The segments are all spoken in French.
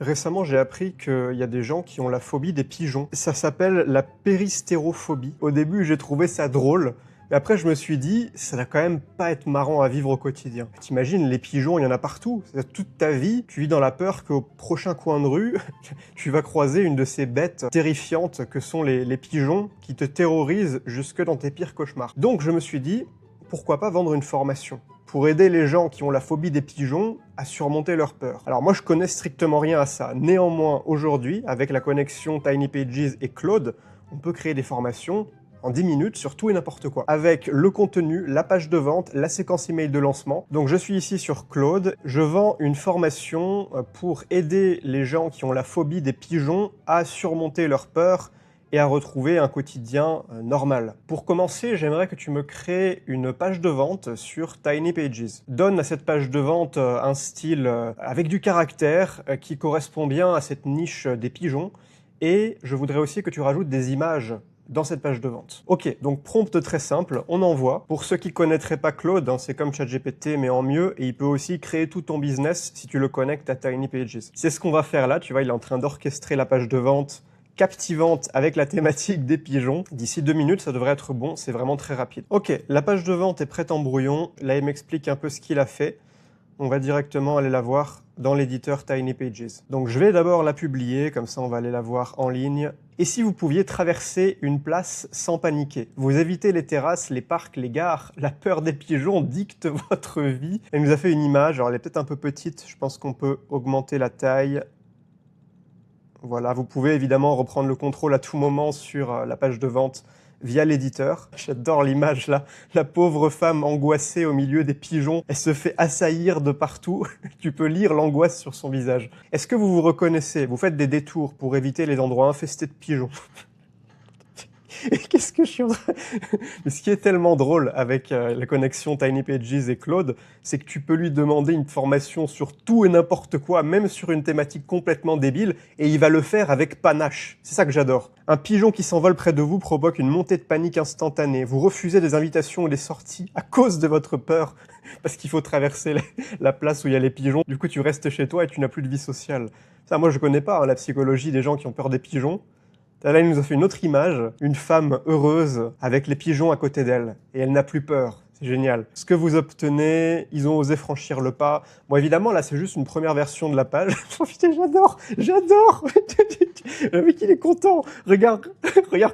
Récemment, j'ai appris qu'il y a des gens qui ont la phobie des pigeons. Ça s'appelle la péristérophobie. Au début, j'ai trouvé ça drôle, mais après, je me suis dit, ça va quand même pas être marrant à vivre au quotidien. T'imagines, les pigeons, il y en a partout. Toute ta vie, tu vis dans la peur qu'au prochain coin de rue, tu vas croiser une de ces bêtes terrifiantes que sont les pigeons qui te terrorisent jusque dans tes pires cauchemars. Donc, je me suis dit, pourquoi pas vendre une formation pour aider les gens qui ont la phobie des pigeons à surmonter leur peur. Alors moi, je connais strictement rien à ça. Néanmoins, aujourd'hui, avec la connexion Tiny Pages et Claude, on peut créer des formations en 10 minutes sur tout et n'importe quoi. Avec le contenu, la page de vente, la séquence email de lancement. Donc je suis ici sur Claude. Je vends une formation pour aider les gens qui ont la phobie des pigeons à surmonter leur peur et à retrouver un quotidien normal. Pour commencer, j'aimerais que tu me crées une page de vente sur Tiny Pages. Donne à cette page de vente un style avec du caractère qui correspond bien à cette niche des pigeons, et je voudrais aussi que tu rajoutes des images dans cette page de vente. Ok, donc prompt très simple, on envoie. Pour ceux qui connaîtraient pas Claude, hein, c'est comme ChatGPT mais en mieux, et il peut aussi créer tout ton business si tu le connectes à Tiny Pages. C'est ce qu'on va faire là, tu vois, il est en train d'orchestrer la page de vente captivante avec la thématique des pigeons. D'ici 2 minutes, ça devrait être bon, c'est vraiment très rapide. Ok, la page de vente est prête en brouillon. Là, il m'explique un peu ce qu'il a fait. On va directement aller la voir dans l'éditeur Tiny Pages. Donc, je vais d'abord la publier, comme ça on va aller la voir en ligne. Et si vous pouviez traverser une place sans paniquer? Vous évitez les terrasses, les parcs, les gares. La peur des pigeons dicte votre vie. Elle nous a fait une image, alors elle est peut-être un peu petite. Je pense qu'on peut augmenter la taille. Voilà, vous pouvez évidemment reprendre le contrôle à tout moment sur la page de vente via l'éditeur. J'adore l'image là, la pauvre femme angoissée au milieu des pigeons, elle se fait assaillir de partout. Tu peux lire l'angoisse sur son visage. Est-ce que vous vous reconnaissez? Vous faites des détours pour éviter les endroits infestés de pigeons. Et qu'est-ce que je suis en train... Mais ce qui est tellement drôle avec la connexion Tiny Pages et Claude, c'est que tu peux lui demander une formation sur tout et n'importe quoi, même sur une thématique complètement débile, et il va le faire avec panache. C'est ça que j'adore. Un pigeon qui s'envole près de vous provoque une montée de panique instantanée. Vous refusez des invitations ou des sorties à cause de votre peur, parce qu'il faut traverser la place où il y a les pigeons. Du coup, tu restes chez toi et tu n'as plus de vie sociale. Ça, moi, je connais pas la psychologie des gens qui ont peur des pigeons. Là, il nous a fait une autre image, une femme heureuse avec les pigeons à côté d'elle. Et elle n'a plus peur. C'est génial. Ce que vous obtenez, ils ont osé franchir le pas. Bon, évidemment, là, c'est juste une première version de la page. Oh, putain, j'adore. Le mec, il est content. Regarde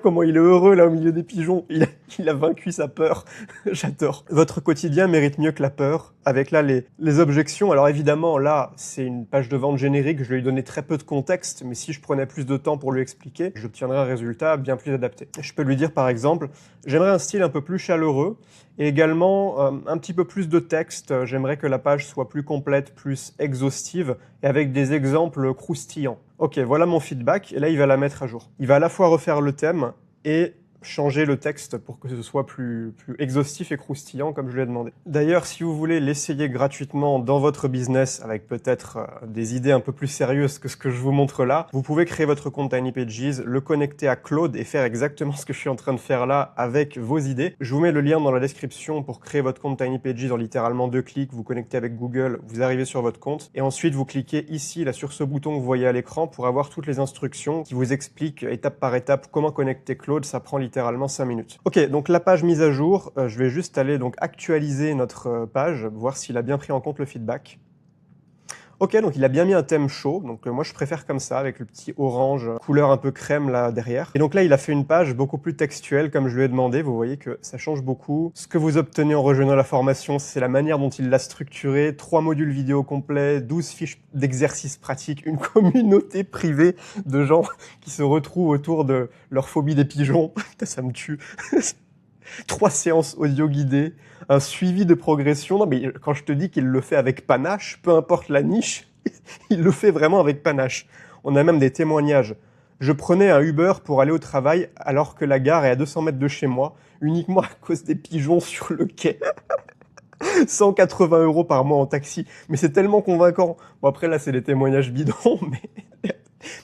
comment il est heureux, là, au milieu des pigeons. Il a vaincu sa peur. J'adore. Votre quotidien mérite mieux que la peur. Avec là, les objections. Alors, évidemment, là, c'est une page de vente générique. Je lui ai donné très peu de contexte. Mais si je prenais plus de temps pour lui expliquer, j'obtiendrais un résultat bien plus adapté. Je peux lui dire, par exemple, j'aimerais un style un peu plus chaleureux. Et également, un petit peu plus de texte. J'aimerais que la page soit plus complète, plus exhaustive, et avec des exemples croustillants. Ok, voilà mon feedback, et là, il va la mettre à jour. Il va à la fois refaire le thème et changer le texte pour que ce soit plus exhaustif et croustillant comme je lui ai demandé. D'ailleurs, si vous voulez l'essayer gratuitement dans votre business avec peut-être des idées un peu plus sérieuses que ce que je vous montre là, vous pouvez créer votre compte Tiny Pages, le connecter à Claude et faire exactement ce que je suis en train de faire là avec vos idées. Je vous mets le lien dans la description pour créer votre compte Tiny Pages en littéralement 2 clics. Vous connectez avec Google, vous arrivez sur votre compte et ensuite vous cliquez ici, là sur ce bouton que vous voyez à l'écran pour avoir toutes les instructions qui vous expliquent étape par étape comment connecter Claude. Ça prend littéralement 5 minutes. Ok, donc la page mise à jour, je vais juste aller donc actualiser notre page, voir s'il a bien pris en compte le feedback. Ok, donc il a bien mis un thème chaud, donc moi je préfère comme ça, avec le petit orange, couleur un peu crème là derrière. Et donc là, il a fait une page beaucoup plus textuelle, comme je lui ai demandé, vous voyez que ça change beaucoup. Ce que vous obtenez en rejoignant la formation, c'est la manière dont il l'a structuré, 3 modules vidéo complets, 12 fiches d'exercices pratiques, une communauté privée de gens qui se retrouvent autour de leur phobie des pigeons. Ça me tue. 3 séances audio guidées, un suivi de progression. Non, mais quand je te dis qu'il le fait avec panache, peu importe la niche, il le fait vraiment avec panache. On a même des témoignages. Je prenais un Uber pour aller au travail alors que la gare est à 200 mètres de chez moi, uniquement à cause des pigeons sur le quai. 180 € par mois en taxi. Mais c'est tellement convaincant. Bon, après, là, c'est des témoignages bidons, mais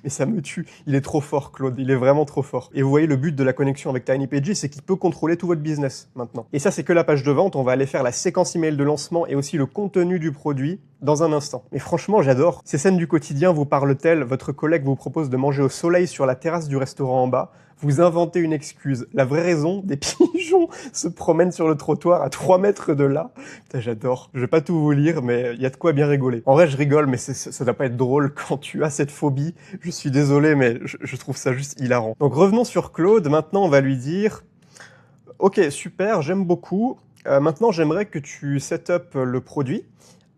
Mais ça me tue. Il est trop fort, Claude. Il est vraiment trop fort. Et vous voyez, le but de la connexion avec TinyPages, c'est qu'il peut contrôler tout votre business maintenant. Et ça, c'est que la page de vente. On va aller faire la séquence email de lancement et aussi le contenu du produit dans un instant. Mais franchement, j'adore. Ces scènes du quotidien vous parlent-elles? Votre collègue vous propose de manger au soleil sur la terrasse du restaurant en bas. Vous inventez une excuse. La vraie raison, des pigeons se promènent sur le trottoir à 3 mètres de là. Putain, j'adore. Je vais pas tout vous lire, mais il y a de quoi bien rigoler. En vrai, je rigole, mais ça doit pas être drôle quand tu as cette phobie. Je suis désolé, mais je trouve ça juste hilarant. Donc revenons sur Claude. Maintenant, on va lui dire « Ok, super, j'aime beaucoup. Maintenant, j'aimerais que tu set up le produit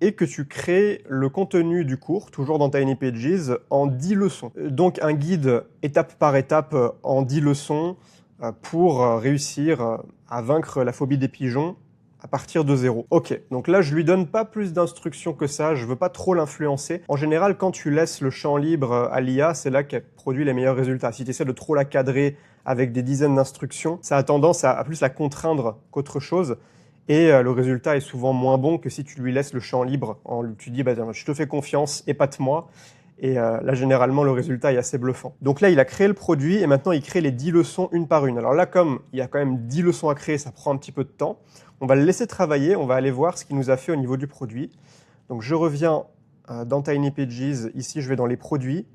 et que tu crées le contenu du cours, toujours dans TinyPages, en 10 leçons. Donc un guide étape par étape en 10 leçons pour réussir à vaincre la phobie des pigeons à partir de 0. Ok, donc là je lui donne pas plus d'instructions que ça, je veux pas trop l'influencer. En général, quand tu laisses le champ libre à l'IA, c'est là qu'elle produit les meilleurs résultats. Si tu essaies de trop la cadrer avec des dizaines d'instructions, ça a tendance à plus la contraindre qu'autre chose. Et le résultat est souvent moins bon que si tu lui laisses le champ libre. Tu dis, bah, je te fais confiance, épate-moi. Et là, généralement, le résultat est assez bluffant. Donc là, il a créé le produit et maintenant, il crée les 10 leçons une par une. Alors là, comme il y a quand même 10 leçons à créer, ça prend un petit peu de temps. On va le laisser travailler, on va aller voir ce qu'il nous a fait au niveau du produit. Donc je reviens dans TinyPages. Ici, je vais dans les produits.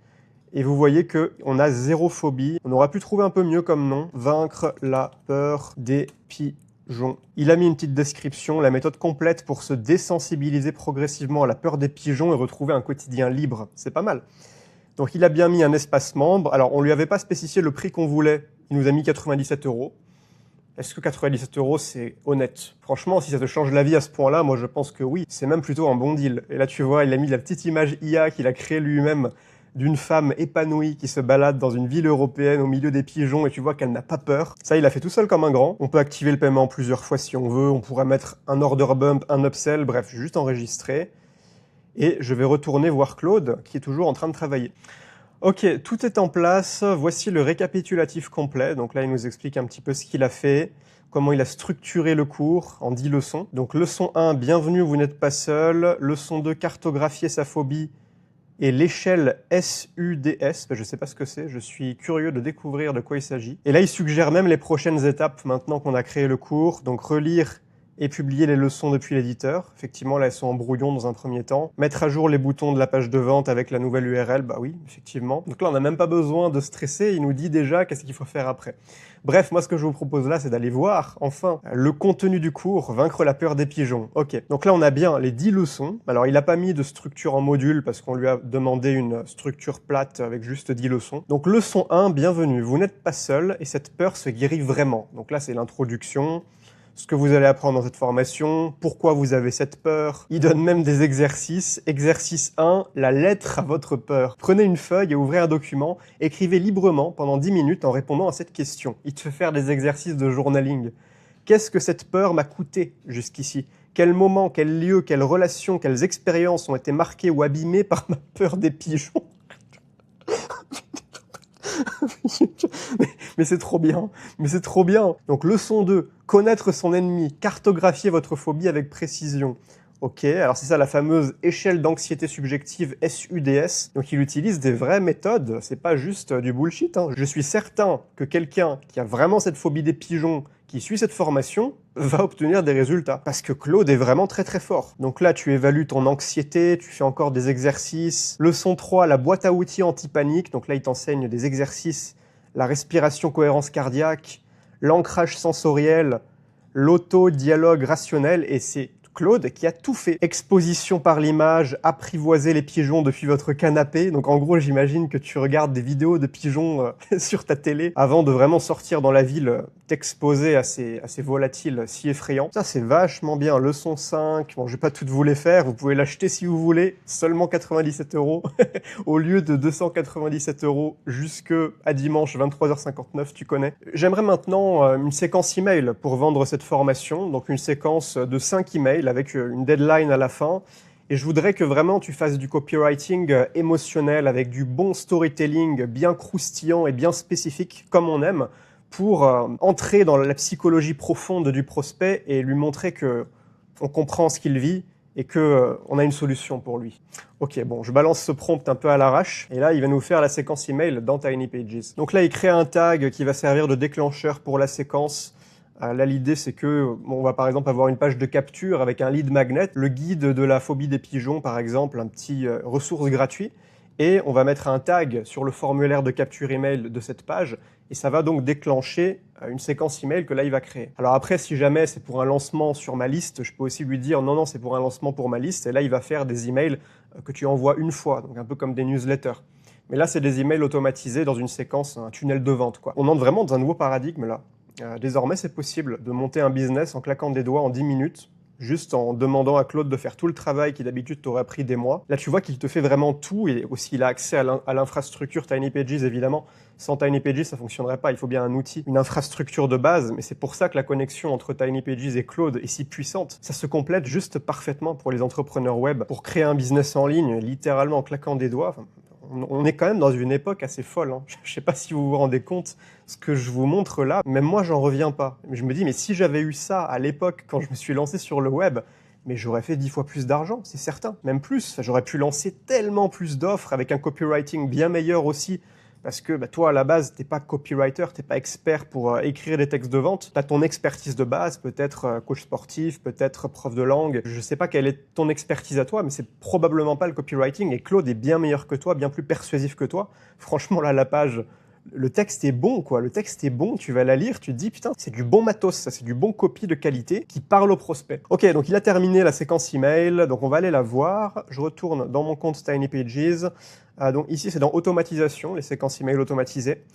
Et vous voyez qu'on a 0 phobie. On aurait pu trouver un peu mieux comme nom. Vaincre la peur des pigeons. Il a mis une petite description, la méthode complète pour se désensibiliser progressivement à la peur des pigeons et retrouver un quotidien libre. C'est pas mal. Donc il a bien mis un espace membre. Alors on lui avait pas spécifié le prix qu'on voulait. Il nous a mis 97 €. Est-ce que 97 € c'est honnête? Franchement, si ça te change la vie à ce point-là, moi je pense que oui. C'est même plutôt un bon deal. Et là tu vois, il a mis la petite image IA qu'il a créée lui-même d'une femme épanouie qui se balade dans une ville européenne au milieu des pigeons et tu vois qu'elle n'a pas peur. Ça, il a fait tout seul comme un grand. On peut activer le paiement plusieurs fois si on veut. On pourrait mettre un order bump, un upsell, bref, juste enregistrer. Et je vais retourner voir Claude qui est toujours en train de travailler. Ok, tout est en place. Voici le récapitulatif complet. Donc là, il nous explique un petit peu ce qu'il a fait, comment il a structuré le cours en 10 leçons. Donc leçon 1, bienvenue, vous n'êtes pas seul. Leçon 2, cartographier sa phobie et l'échelle SUDS, je ne sais pas ce que c'est, je suis curieux de découvrir de quoi il s'agit. Et là, il suggère même les prochaines étapes maintenant qu'on a créé le cours. Donc relire et publier les leçons depuis l'éditeur. Effectivement, là, elles sont en brouillon dans un premier temps. Mettre à jour les boutons de la page de vente avec la nouvelle URL, bah oui, effectivement. Donc là, on n'a même pas besoin de stresser, il nous dit déjà qu'est-ce qu'il faut faire après. Bref, moi, ce que je vous propose là, c'est d'aller voir, enfin, le contenu du cours, vaincre la peur des pigeons. Ok, donc là, on a bien les 10 leçons. Alors, il n'a pas mis de structure en module parce qu'on lui a demandé une structure plate avec juste 10 leçons. Donc, leçon 1, bienvenue, vous n'êtes pas seul et cette peur se guérit vraiment. Donc là, c'est l'introduction. Ce que vous allez apprendre dans cette formation, pourquoi vous avez cette peur. Il donne même des exercices. Exercice 1, la lettre à votre peur. Prenez une feuille et ouvrez un document. Écrivez librement pendant 10 minutes en répondant à cette question. Il te fait faire des exercices de journaling. Qu'est-ce que cette peur m'a coûté jusqu'ici? Quels moments, quels lieux, quelles relations, quelles expériences ont été marqués ou abîmés par ma peur des pigeons? mais c'est trop bien, mais c'est trop bien. Donc leçon 2, connaître son ennemi, cartographier votre phobie avec précision. Ok, alors c'est ça la fameuse échelle d'anxiété subjective SUDS. Donc il utilise des vraies méthodes, c'est pas juste du bullshit. Hein. Je suis certain que quelqu'un qui a vraiment cette phobie des pigeons, qui suit cette formation, va obtenir des résultats. Parce que Claude est vraiment très très fort. Donc là, tu évalues ton anxiété, tu fais encore des exercices. Leçon 3, la boîte à outils anti-panique. Donc là, il t'enseigne des exercices, la respiration cohérence cardiaque, l'ancrage sensoriel, l'auto-dialogue rationnel, et c'est Claude qui a tout fait. Exposition par l'image, apprivoiser les pigeons depuis votre canapé. Donc en gros, j'imagine que tu regardes des vidéos de pigeons sur ta télé avant de vraiment sortir dans la ville, t'exposer à ces volatiles si effrayants. Ça, c'est vachement bien. Leçon 5, bon, je vais pas toutes vous les faire, vous pouvez l'acheter si vous voulez, seulement 97 € au lieu de 297 € jusqu'à dimanche 23h59, tu connais. J'aimerais maintenant une séquence email pour vendre cette formation, donc une séquence de 5 emails avec une deadline à la fin. Et je voudrais que vraiment tu fasses du copywriting émotionnel avec du bon storytelling bien croustillant et bien spécifique comme on aime pour entrer dans la psychologie profonde du prospect et lui montrer que on comprend ce qu'il vit et que on a une solution pour lui. Ok, bon, je balance ce prompt un peu à l'arrache, et là, il va nous faire la séquence email dans Tiny Pages. Donc là, il crée un tag qui va servir de déclencheur pour la séquence. Là, l'idée, c'est que on va par exemple avoir une page de capture avec un lead magnet, le guide de la phobie des pigeons, par exemple, un petit ressource gratuit, et on va mettre un tag sur le formulaire de capture email de cette page, et ça va donc déclencher une séquence email que là, il va créer. Alors après, si jamais c'est pour un lancement sur ma liste, je peux aussi lui dire non, c'est pour un lancement pour ma liste, et là, il va faire des emails que tu envoies une fois, donc un peu comme des newsletters. Mais là, c'est des emails automatisés dans une séquence, un tunnel de vente, quoi. On entre vraiment dans un nouveau paradigme, là. Désormais, c'est possible de monter un business en claquant des doigts en 10 minutes, juste en demandant à Claude de faire tout le travail qui d'habitude t'aurait pris des mois. Là, tu vois qu'il te fait vraiment tout, et aussi il a accès à l'infrastructure Tiny Pages, évidemment. Sans Tiny Pages, ça fonctionnerait pas, il faut bien un outil, une infrastructure de base, mais c'est pour ça que la connexion entre Tiny Pages et Claude est si puissante. Ça se complète juste parfaitement pour les entrepreneurs web. Pour créer un business en ligne, littéralement en claquant des doigts, on est quand même dans une époque assez folle. Hein. Je ne sais pas si vous vous rendez compte, ce que je vous montre là, même moi, j'en reviens pas. Je me dis, mais si j'avais eu ça à l'époque, quand je me suis lancé sur le web, mais j'aurais fait 10 fois plus d'argent, c'est certain. Même plus, j'aurais pu lancer tellement plus d'offres avec un copywriting bien meilleur aussi. Parce que toi, à la base, t'es pas copywriter, t'es pas expert pour écrire des textes de vente. T'as ton expertise de base, peut-être coach sportif, peut-être prof de langue. Je sais pas quelle est ton expertise à toi, mais c'est probablement pas le copywriting. Et Claude est bien meilleur que toi, bien plus persuasif que toi. Franchement, là, la page, le texte est bon, quoi. Le texte est bon, tu vas la lire, tu te dis, putain, c'est du bon matos, ça, c'est du bon copy de qualité qui parle au prospect. Ok, donc il a terminé la séquence email, donc on va aller la voir. Je retourne dans mon compte Tiny Pages. Donc ici, c'est dans automatisation, les séquences email automatisées.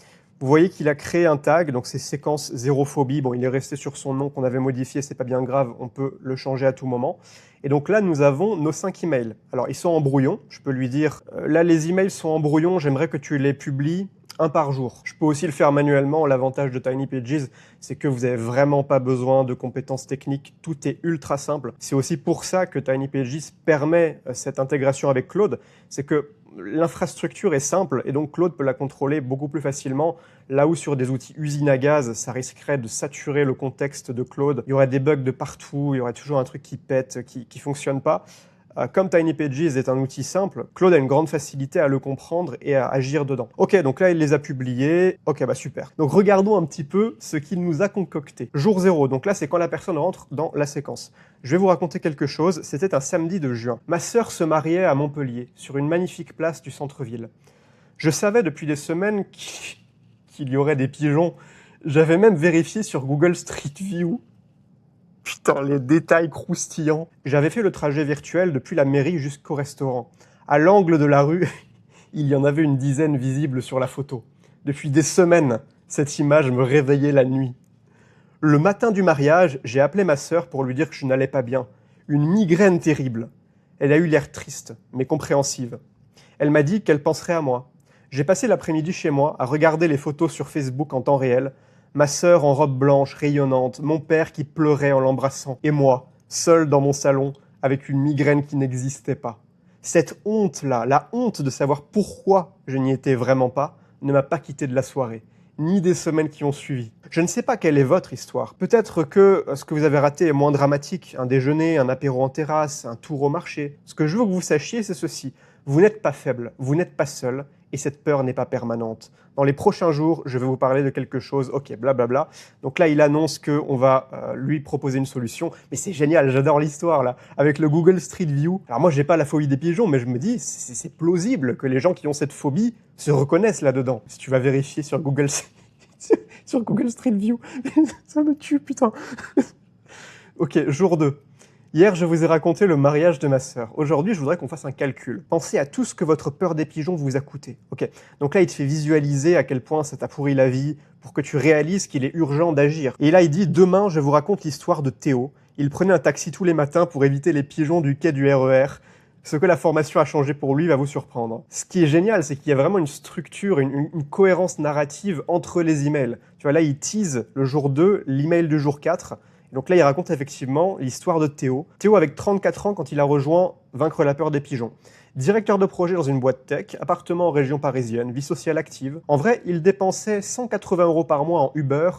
Vous voyez qu'il a créé un tag, donc c'est séquence zérophobie. Bon, il est resté sur son nom qu'on avait modifié, c'est pas bien grave, on peut le changer à tout moment. Et donc là, nous avons nos 5 emails. Alors, ils sont en brouillon. Je peux lui dire, là, les emails sont en brouillon, j'aimerais que tu les publies un par jour. Je peux aussi le faire manuellement. L'avantage de Tiny Pages, c'est que vous n'avez vraiment pas besoin de compétences techniques. Tout est ultra simple. C'est aussi pour ça que Tiny Pages permet cette intégration avec Claude. C'est que l'infrastructure est simple et donc Claude peut la contrôler beaucoup plus facilement. Là où sur des outils usine à gaz, ça risquerait de saturer le contexte de Claude. Il y aurait des bugs de partout, il y aurait toujours un truc qui pète, qui fonctionne pas. Comme Tiny Pages est un outil simple, Claude a une grande facilité à le comprendre et à agir dedans. Ok, donc là, il les a publiés. Ok, bah super. Donc regardons un petit peu ce qu'il nous a concocté. Jour 0, donc là, c'est quand la personne rentre dans la séquence. Je vais vous raconter quelque chose. C'était un samedi de juin. Ma sœur se mariait à Montpellier, sur une magnifique place du centre-ville. Je savais depuis des semaines qu'il y aurait des pigeons. J'avais même vérifié sur Google Street View. Putain, les détails croustillants. J'avais fait le trajet virtuel depuis la mairie jusqu'au restaurant. À l'angle de la rue, il y en avait une dizaine visibles sur la photo. Depuis des semaines, cette image me réveillait la nuit. Le matin du mariage, j'ai appelé ma sœur pour lui dire que je n'allais pas bien. Une migraine terrible. Elle a eu l'air triste, mais compréhensive. Elle m'a dit qu'elle penserait à moi. J'ai passé l'après-midi chez moi à regarder les photos sur Facebook en temps réel. Ma sœur en robe blanche rayonnante, mon père qui pleurait en l'embrassant, et moi, seul dans mon salon, avec une migraine qui n'existait pas. Cette honte-là, la honte de savoir pourquoi je n'y étais vraiment pas, ne m'a pas quitté de la soirée, ni des semaines qui ont suivi. Je ne sais pas quelle est votre histoire. Peut-être que ce que vous avez raté est moins dramatique, un déjeuner, un apéro en terrasse, un tour au marché. Ce que je veux que vous sachiez, c'est ceci. Vous n'êtes pas faible, vous n'êtes pas seul, et cette peur n'est pas permanente. Dans les prochains jours, je vais vous parler de quelque chose, ok, blablabla. Donc là, il annonce qu'on va lui proposer une solution. Mais c'est génial, j'adore l'histoire, là. Avec le Google Street View. Alors moi, j'ai pas la phobie des pigeons, mais je me dis, c'est plausible que les gens qui ont cette phobie se reconnaissent là-dedans. Si tu vas vérifier sur Google, sur Google Street View, ça me tue, putain. Ok, jour 2. Hier, je vous ai raconté le mariage de ma sœur. Aujourd'hui, je voudrais qu'on fasse un calcul. Pensez à tout ce que votre peur des pigeons vous a coûté. Ok. Donc là, il te fait visualiser à quel point ça t'a pourri la vie pour que tu réalises qu'il est urgent d'agir. Et là, il dit, demain, je vous raconte l'histoire de Théo. Il prenait un taxi tous les matins pour éviter les pigeons du quai du RER. Ce que la formation a changé pour lui va vous surprendre. Ce qui est génial, c'est qu'il y a vraiment une structure, une cohérence narrative entre les emails. Tu vois, là, il tease le jour 2, l'email du jour 4. Donc là, il raconte effectivement l'histoire de Théo. Théo, avec 34 ans, quand il a rejoint Vaincre la peur des pigeons. Directeur de projet dans une boîte tech, appartement en région parisienne, vie sociale active. En vrai, il dépensait 180 € par mois en Uber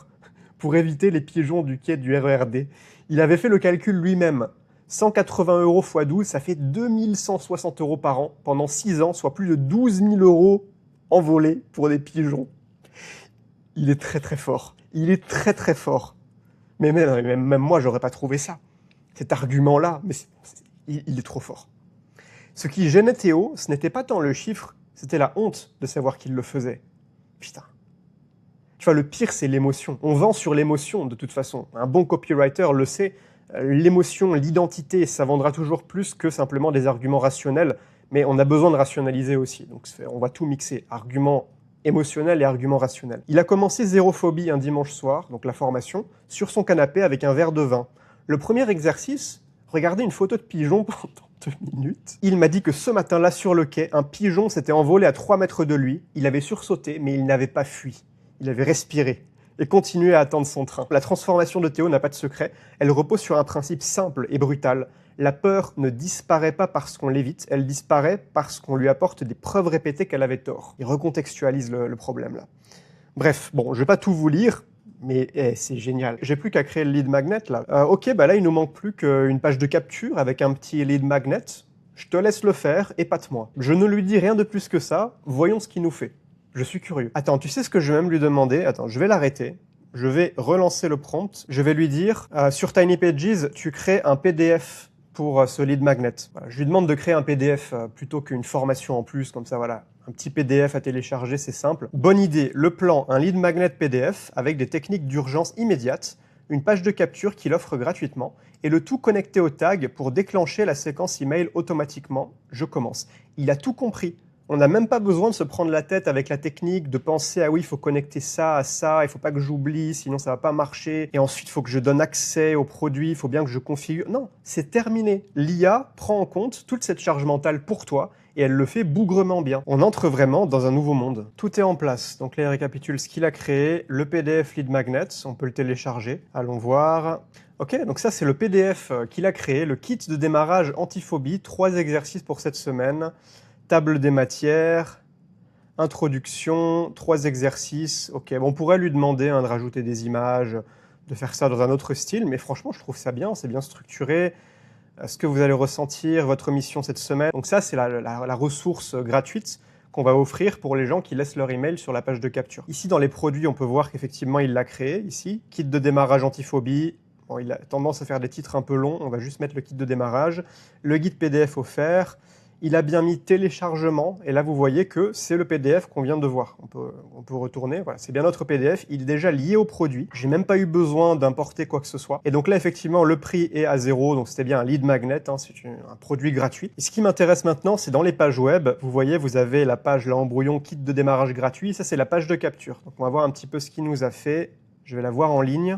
pour éviter les pigeons du quai du RERD. Il avait fait le calcul lui-même. 180 € x 12, ça fait 2160 € par an pendant 6 ans, soit plus de 12 000 € envolés pour des pigeons. Il est très très fort. Il est très très fort. Mais même moi, j'aurais pas trouvé ça. Cet argument-là, mais il est trop fort. Ce qui gênait Théo, ce n'était pas tant le chiffre, c'était la honte de savoir qu'il le faisait. Putain. Tu vois, le pire, c'est l'émotion. On vend sur l'émotion, de toute façon. Un bon copywriter le sait. L'émotion, l'identité, ça vendra toujours plus que simplement des arguments rationnels. Mais on a besoin de rationaliser aussi. Donc, on va tout mixer. Arguments émotionnels et arguments rationnels. Il a commencé Zérophobie un dimanche soir, donc la formation, sur son canapé avec un verre de vin. Le premier exercice, regardez une photo de pigeon pendant 2 minutes. Il m'a dit que ce matin-là, sur le quai, un pigeon s'était envolé à 3 mètres de lui. Il avait sursauté, mais il n'avait pas fui. Il avait respiré et continué à attendre son train. La transformation de Théo n'a pas de secret. Elle repose sur un principe simple et brutal. La peur ne disparaît pas parce qu'on l'évite, elle disparaît parce qu'on lui apporte des preuves répétées qu'elle avait tort. Il recontextualise le problème là. Bref, bon, je vais pas tout vous lire, mais c'est génial. J'ai plus qu'à créer le lead magnet là. Ok, bah là il nous manque plus qu'une page de capture avec un petit lead magnet. Je te laisse le faire, épate-moi. Je ne lui dis rien de plus que ça, voyons ce qu'il nous fait. Je suis curieux. Attends, tu sais ce que je vais même lui demander? Attends, je vais l'arrêter. Je vais relancer le prompt. Je vais lui dire, sur Tiny Pages, tu crées un PDF pour ce lead magnet. Voilà, je lui demande de créer un PDF plutôt qu'une formation en plus, comme ça, voilà. Un petit PDF à télécharger, c'est simple. Bonne idée, le plan, un lead magnet PDF avec des techniques d'urgence immédiate, une page de capture qu'il offre gratuitement, et le tout connecté au tag pour déclencher la séquence email automatiquement. Je commence. Il a tout compris. On n'a même pas besoin de se prendre la tête avec la technique, de penser « Ah oui, il faut connecter ça à ça, il ne faut pas que j'oublie, sinon ça ne va pas marcher. Et ensuite, il faut que je donne accès au produit, il faut bien que je configure. » Non, c'est terminé. L'IA prend en compte toute cette charge mentale pour toi et elle le fait bougrement bien. On entre vraiment dans un nouveau monde. Tout est en place. Donc là, il récapitule ce qu'il a créé, le PDF Lead Magnet, on peut le télécharger. Allons voir. Ok, donc ça, c'est le PDF qu'il a créé, le kit de démarrage antiphobie, 3 exercices pour cette semaine. Table des matières, introduction, 3 exercices. Ok, bon, on pourrait lui demander de rajouter des images, de faire ça dans un autre style, mais franchement, je trouve ça bien, c'est bien structuré. Ce que vous allez ressentir, votre mission cette semaine. Donc ça, c'est la ressource gratuite qu'on va offrir pour les gens qui laissent leur email sur la page de capture. Ici, dans les produits, on peut voir qu'effectivement, il l'a créé, ici. Kit de démarrage antiphobie. Bon, il a tendance à faire des titres un peu longs, on va juste mettre le kit de démarrage. Le guide PDF offert. Il a bien mis téléchargement, et là vous voyez que c'est le PDF qu'on vient de voir. On peut retourner, voilà, c'est bien notre PDF, il est déjà lié au produit. J'ai même pas eu besoin d'importer quoi que ce soit. Et donc là effectivement le prix est à 0, donc c'était bien un lead magnet, hein, c'est un produit gratuit. Et ce qui m'intéresse maintenant, c'est dans les pages web, vous voyez, vous avez la page là en brouillon, kit de démarrage gratuit, ça c'est la page de capture. Donc on va voir un petit peu ce qu'il nous a fait. Je vais la voir en ligne.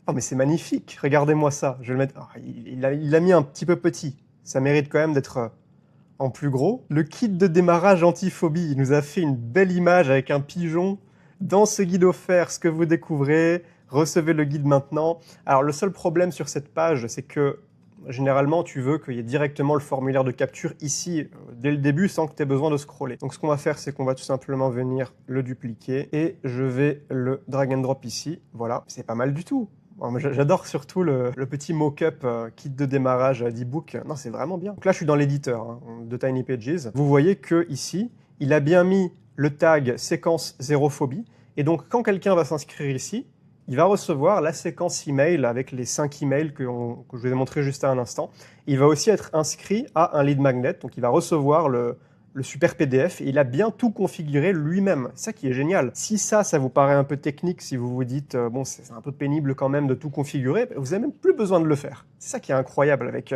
Oh mais c'est magnifique, regardez-moi ça. Je vais le mettre. Oh, il l'a mis un petit peu petit, ça mérite quand même d'être en plus gros. Le kit de démarrage antiphobie, il nous a fait une belle image avec un pigeon. Dans ce guide offert, ce que vous découvrez, recevez le guide maintenant. Alors le seul problème sur cette page, c'est que généralement tu veux qu'il y ait directement le formulaire de capture ici, dès le début, sans que tu aies besoin de scroller. Donc ce qu'on va faire, c'est qu'on va tout simplement venir le dupliquer et je vais le drag and drop ici. Voilà, c'est pas mal du tout. J'adore surtout le petit mock-up kit de démarrage d'e-book. Non, c'est vraiment bien. Donc là, je suis dans l'éditeur de Tiny Pages. Vous voyez que ici, il a bien mis le tag séquence zérophobie. Et donc, quand quelqu'un va s'inscrire ici, il va recevoir la séquence email avec les 5 emails que je vous ai montré juste à un instant. Il va aussi être inscrit à un lead magnet. Donc, il va recevoir le super PDF, et il a bien tout configuré lui-même. C'est ça qui est génial. Si ça vous paraît un peu technique, si vous vous dites, bon, c'est un peu pénible quand même de tout configurer, vous n'avez même plus besoin de le faire. C'est ça qui est incroyable avec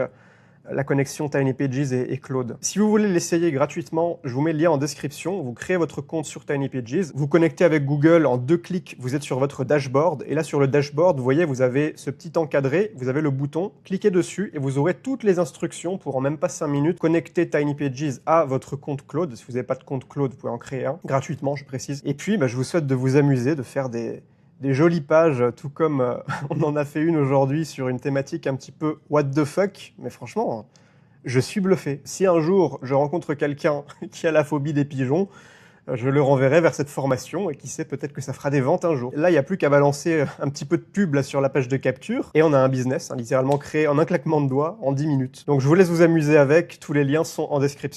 la connexion Tiny Pages et Claude. Si vous voulez l'essayer gratuitement, je vous mets le lien en description. Vous créez votre compte sur Tiny Pages, vous connectez avec Google, en 2 clics, vous êtes sur votre dashboard. Et là, sur le dashboard, vous voyez, vous avez ce petit encadré, vous avez le bouton, cliquez dessus et vous aurez toutes les instructions pour en même pas 5 minutes connecter Tiny Pages à votre compte Claude. Si vous n'avez pas de compte Claude, vous pouvez en créer un, gratuitement, je précise. Et puis, je vous souhaite de vous amuser, de faire des jolies pages, tout comme on en a fait une aujourd'hui sur une thématique un petit peu what the fuck, mais franchement, je suis bluffé. Si un jour je rencontre quelqu'un qui a la phobie des pigeons, je le renverrai vers cette formation et qui sait, peut-être que ça fera des ventes un jour. Là, il n'y a plus qu'à balancer un petit peu de pub là, sur la page de capture et on a un business, littéralement créé en un claquement de doigts en 10 minutes. Donc je vous laisse vous amuser avec, tous les liens sont en description.